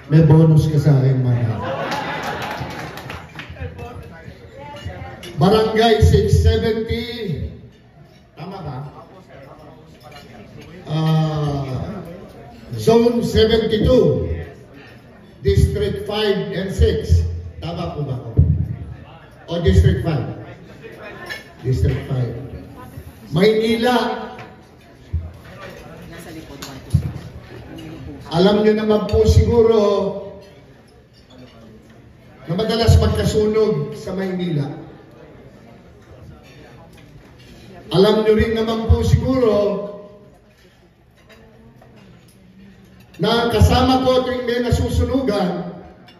May bonus ka sa akin, mana. Barangay 670. Tama ba? Zone 72. District 5 and 6. Tama po ba ako? O District 5? District 5. Maynila. Alam nyo naman po siguro na madalas magkasunog sa Maynila. Alam nyo rin naman po siguro na kasama ko tuwing may nasusunugan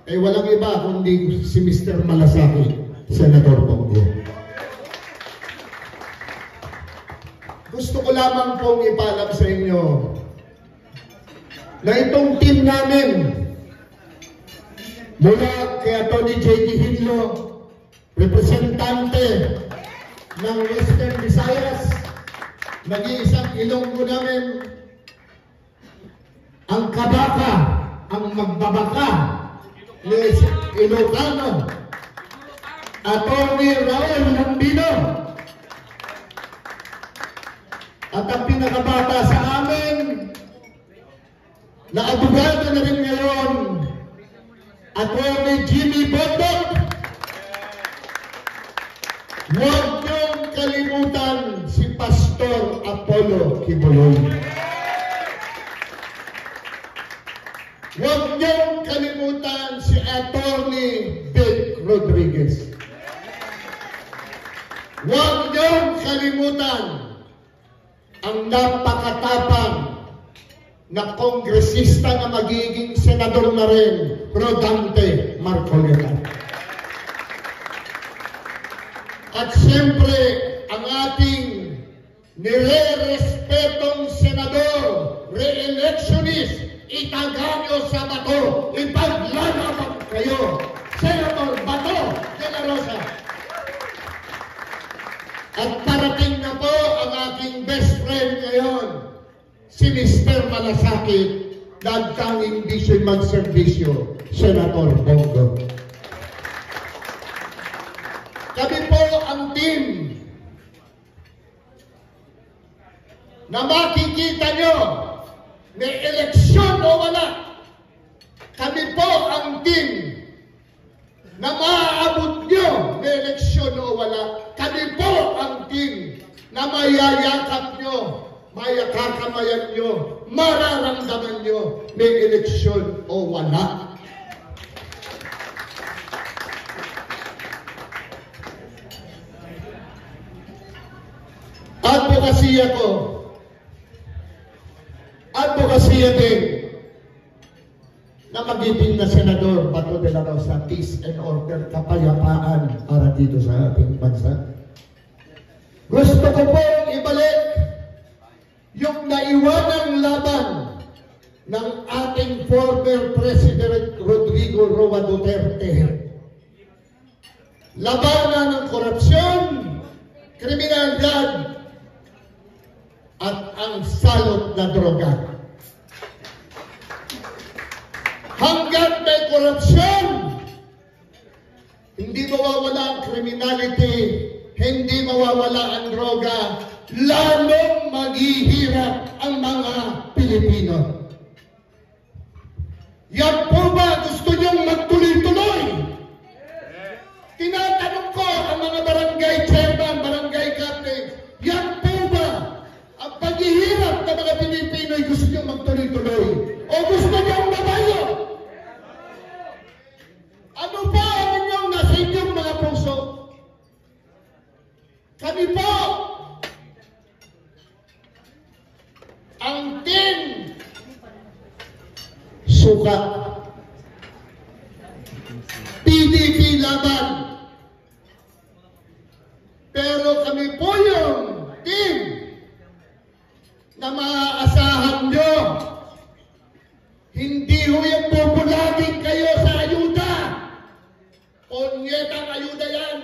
ay walang iba kundi si Mr. Malasaki, Senator Bongo. Gusto ko lamang pong ipaalam sa inyo na itong team namin mula kay Atty. J.D. Hinlo, representante ng Western Visayas, nag-iisang Ilonggo namin, ang kabaka, ang magbabaka ni Ilocano, Atty. Raul Lambino, at ang pinakabata sa amin na abogado na rin ngayon, Atty. Jimmy Bondok. Huwag niyong kalimutan si Pastor Apollo Kibuloy. Huwag niyong kalimutan si Atty. Vic Rodriguez. Huwag niyong kalimutan ang napakatapang na kongresista na magiging senador na rin, Rodante Marcoleta. At siyempre, ang ating nire-respetong senador, re-electionist, itaganyo sa Bato, ipaglalaban kayo, Senator Bato de la Rosa. At parating na po ang aking best friend ngayon, si Mr. Malasaki, nagtang hindi siya magservisyo, Senator Bongo. Kami po ang team na makikita nyo, may eleksyon o wala. Kami po ang team na maaabot nyo, may eleksyon o wala. Kami po ang team na mayayakap nyo, mayakakamayan nyo, mararamdaman nyo, may eleksyon o wala. Advokasya din na magiging na Senador Bato de la Rosa, peace and order, kapayapaan para dito sa ating bansa. Gusto ko pong ibalik yung naiwanang laban ng ating former President Rodrigo Roa Duterte. Labanan ng korupsyon, kriminalidad, at ang salot na droga. Hanggang may korupsyon, hindi mawawala ang criminality, hindi mawawala ang droga, lalong maghihirap ang mga Pilipino. Yan po ba gusto niyong magtuloy-tuloy? Tinatanong ko ang mga barangay chairman, barangay captain, yan po ba ang paghihirap ng mga Pilipino ay gusto niyong magtuloy-tuloy? O gusto niyong mabayo? Ano ba ang inyong nasa inyong mga puso? Kami po ang team sukat, PDP laban. Pero kami po yung team na maaasahan nyo. Hindi ho yung pupulagin kayo sa ayuda. Punyetang ayuda yan.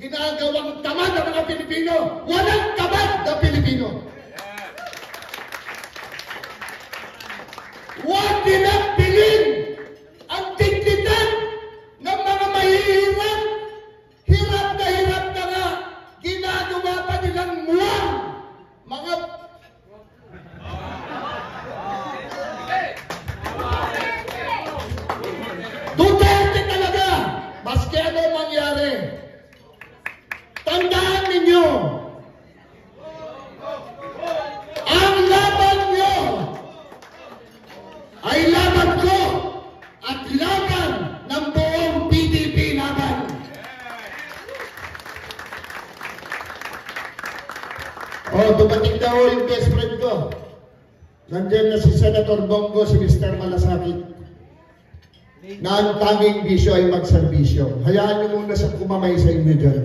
ginagawang tamad ng mga Pilipino. Walang tamad na Pilipino. Huwag nilang bilhin ang dignidad ng mga mahihirap. Hirap na nga. Ginagawa pa nilang muwang. Mga Duterte talaga. Maski ano mangyari. Tandaan ninyo, ang laban nyo ay laban ko at laban ng buong PDP laban. Dumating daw yung best friend ko. Nandiyan na si Senator Bongo, si Mr. Malasakit, na ang tanging bisyo ay magserbisyo. Hayaan nyo muna sa kumamay sa inyo dyan.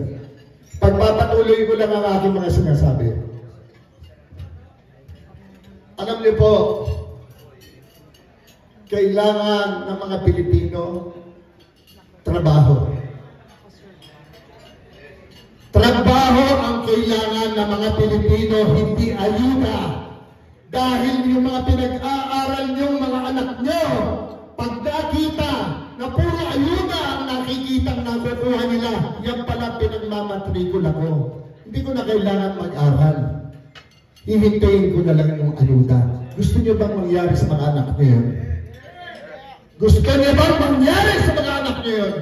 Pagpapatuloy ko lang ang aking mga sinasabi. Alam niyo po, kailangan ng mga Pilipino trabaho. Trabaho ang kailangan ng mga Pilipino, hindi ayuda. Dahil yung mga pinag-aaral niyong mga anak niyo, pag nakita na puro ayuda ang nakikitang nakukuha nila, yan pala pinagmamatrikula ko. Hindi ko na kailangan mag-aral. Hihintayin ko na lang yung ayuda. Gusto niyo bang mangyari sa mga anak niyo yun? Gusto niyo bang mangyari sa mga anak niyo yun?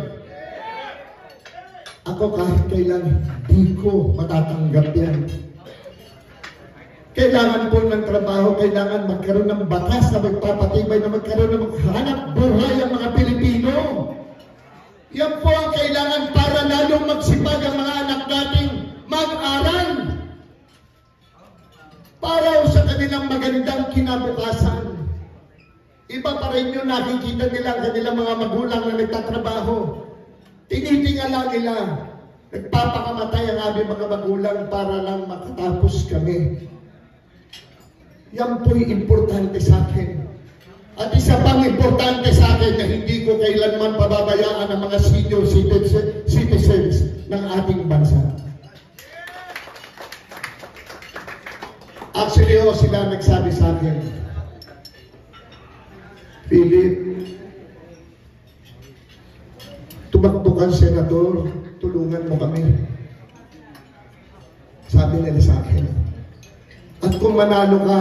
Ako kahit kailan, hindi ko matatanggap yan. Kailangan po ng trabaho, kailangan magkaroon ng batas na magpapatibay na magkaroon ng hanap buhay ang mga Pilipino. Yan po ang kailangan para lalong magsipag ang mga anak nating mag-aral. Para sa kanilang magandang kinabukasan. Iba pa rin yung nakikita nila ang kanilang mga magulang na nagtatrabaho. Tinitingala nila. Nagpapakamatay ang aming mga magulang para lang makatapos kami. Yan po'y importante sa akin. At isa pang importante sa akin na hindi ko kailanman pababayaan ang mga senior citizens ng ating bansa. Actually, sila nagsabi sa akin, Philip, tumakbo kang senador, tulungan mo kami. Sabi nila sa akin. At kung manalo ka,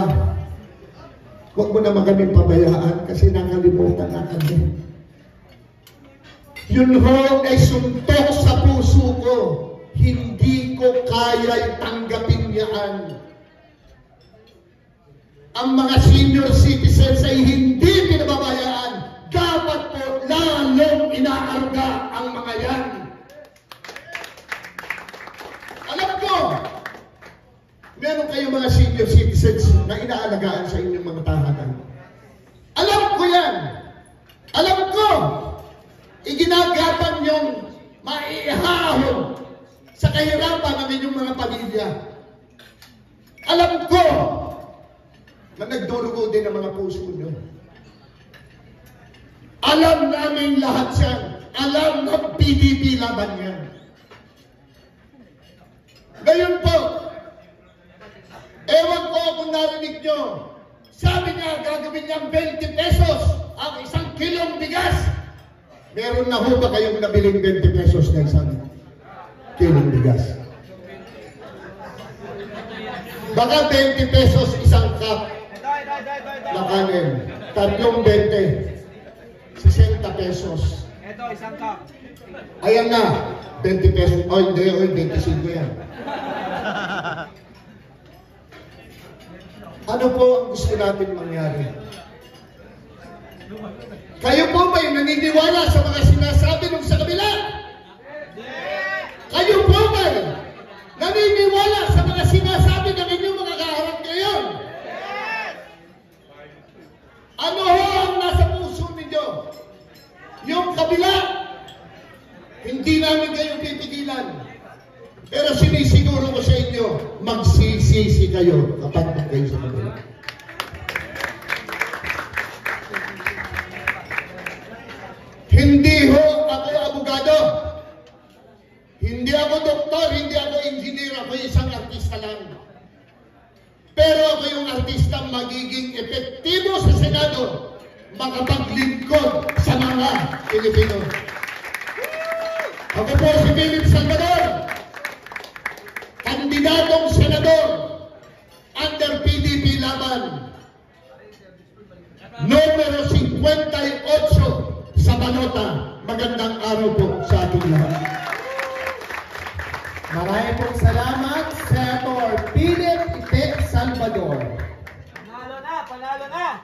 huwag mo naman kaming pabayaan kasi nakalimutan na kami. Yun ho ay suntok sa puso ko. Hindi ko kaya tanggapin yan. Ang mga senior citizens ay hindi pinababayaan. Dapat po lalong inaarga ang mga yan. Alam ko, meron kayong mga senior citizens na inaalagaan sa inyong mga tahanan. Alam ko yan. Alam ko, iginagapan yung maiihahon sa kahirapan ng inyong mga pamilya. Alam ko, na nagdurugo din ang mga puso nyo. Alam namin lahat yan. Alam ng PDP laban yan. Ngayon po, ewan ko kung narinig nyo, sabi niya gagawin niyang 20 pesos ang isang kilong bigas. Meron na ho ba kayong nabiling 20 pesos na isang kilong bigas? Baka 20 pesos isang cup na kanin. Tatlong 20. 60 pesos. Ito, isang cup. Ayan na. 20 pesos. Oh, hindi. 25 yan. Ano po ang gusto natin mangyari? Kayo po ba'y naniniwala sa mga sinasabi nung sa kabila? Kayo po ba'y naniniwala sa mga sinasabi ng inyong mga kaharap ngayon? Ano ho ang nasa puso ninyo? Yung kabila, hindi namin kayo pipigilan. Pero sinisiguro ko sa inyo, magsisisi kayo kapag kayo sa kabila. Hindi ho ako abogado. Hindi ako doktor, hindi ako engineer, ako isang artista lang. Pero ako yung artista magiging epektibo sa Senado, makapaglingkod sa mga Pilipino. Ako po si Philip Salvador, kandidatong senador under PDP laban, numero 58 sa balota. Magandang araw po sa ating lahat. Maraming pong salamat, Senator Philip Salvador. Panalo na! Panalo na!